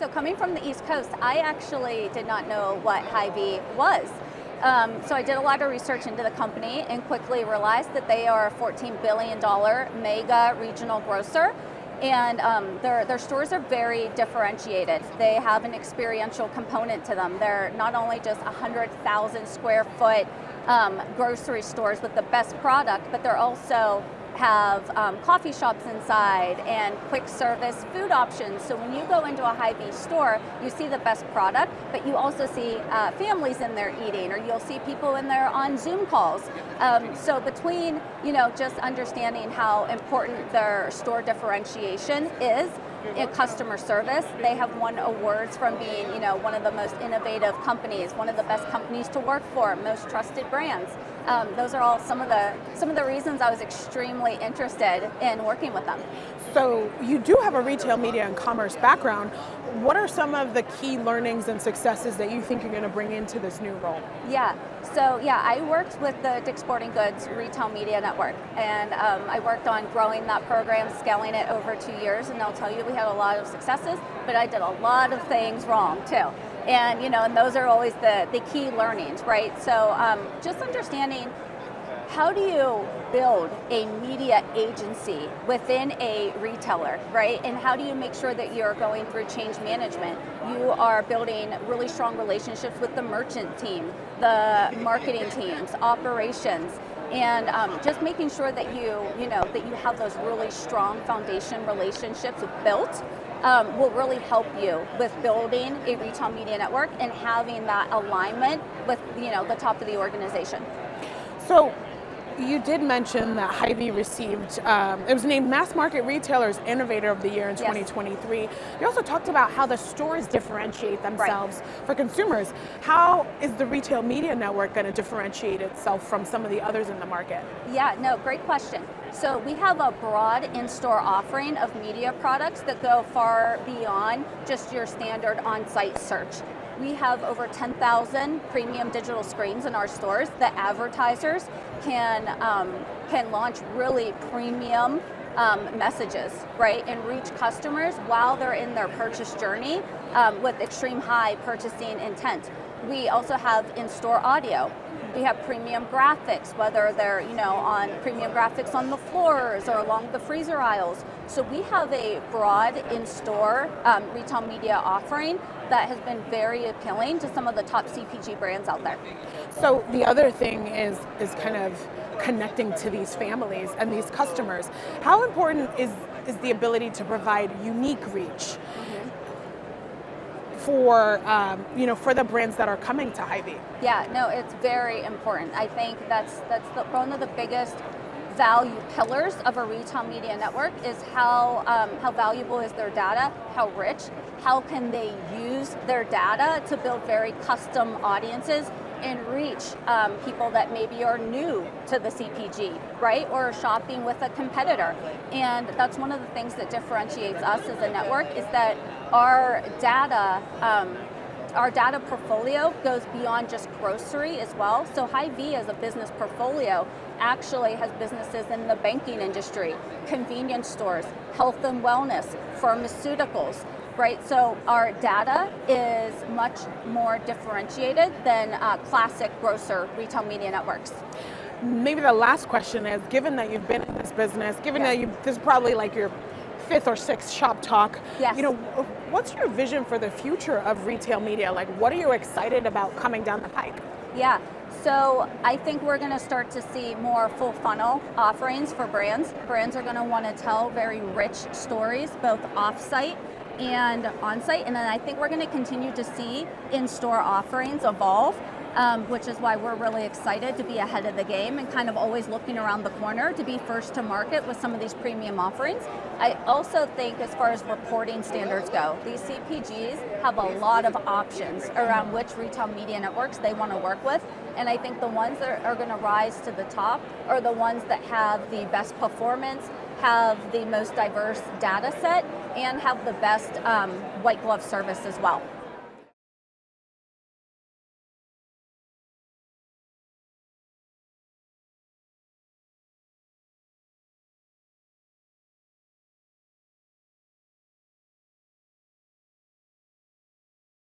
So coming from the East Coast, I actually did not know what Hy-Vee was. So I did a lot of research into the company and quickly realized that they are a $14 billion mega regional grocer. And their stores are very differentiated. They have an experiential component to them. They're not only just 100,000 square foot grocery stores with the best product, but they're also have coffee shops inside and quick service food options. So when you go into a Hy-Vee store, you see the best product, but you also see families in there eating, or you'll see people in there on Zoom calls. So between, just understanding how important their store differentiation is in customer service, they have won awards from being, one of the most innovative companies, one of the best companies to work for, most trusted brands. Those are all some of the reasons I was extremely interested in working with them. So you do have a retail media and commerce background. What are some of the key learnings and successes that you think you're going to bring into this new role? I worked with the Dick's Sporting Goods Retail Media Network, and I worked on growing that program, scaling it over 2 years, and I'll tell you we had a lot of successes, but I did a lot of things wrong too. And and those are always the key learnings, right? So just understanding, how do you build a media agency within a retailer, right? And how do you make sure that you're going through change management? You are building really strong relationships with the merchant team, the marketing teams, operations, and just making sure that that you have those really strong foundation relationships built. Will really help you with building a retail media network and having that alignment with the top of the organization. So you did mention that Hy-Vee received, it was named Mass Market Retailer's Innovator of the Year in 2023. You also talked about how the stores differentiate themselves for consumers. How is the retail media network going to differentiate itself from some of the others in the market? Yeah, no, great question. So we have a broad in-store offering of media products that go far beyond just your standard on-site search. We have over 10,000 premium digital screens in our stores that advertisers can launch really premium messages, right, and reach customers while they're in their purchase journey with extreme high purchasing intent. We also have in-store audio. We have premium graphics, whether they're on premium graphics on the floors or along the freezer aisles. So we have a broad in-store retail media offering that has been very appealing to some of the top CPG brands out there. So the other thing is kind of connecting to these families and these customers. How important is the ability to provide unique reach for for the brands that are coming to Hy-Vee? Yeah, no, it's very important. I think that's one of the biggest value pillars of a retail media network is how valuable is their data, how rich, how can they use their data to build very custom audiences and reach people that maybe are new to the CPG, right, or shopping with a competitor. And that's one of the things that differentiates us as a network, is that our data portfolio goes beyond just grocery as well. So Hy-Vee as a business portfolio actually has businesses in the banking industry, convenience stores, health and wellness, pharmaceuticals, right? So our data is much more differentiated than classic grocer retail media networks. Maybe the last question is, given that you've been in this business, given that this is probably like your 5th or 6th shop talk, what's your vision for the future of retail media? Like, what are you excited about coming down the pike? Yeah, so I think we're going to start to see more full funnel offerings for brands. Brands are going to want to tell very rich stories, both off-site and on-site, and then I think we're going to continue to see in-store offerings evolve, which is why we're really excited to be ahead of the game and kind of always looking around the corner to be first to market with some of these premium offerings. I also think, as far as reporting standards go, these CPGs have a lot of options around which retail media networks they want to work with, and I think the ones that are going to rise to the top are the ones that have the best performance, have the most diverse data set, and have the best white glove service as well.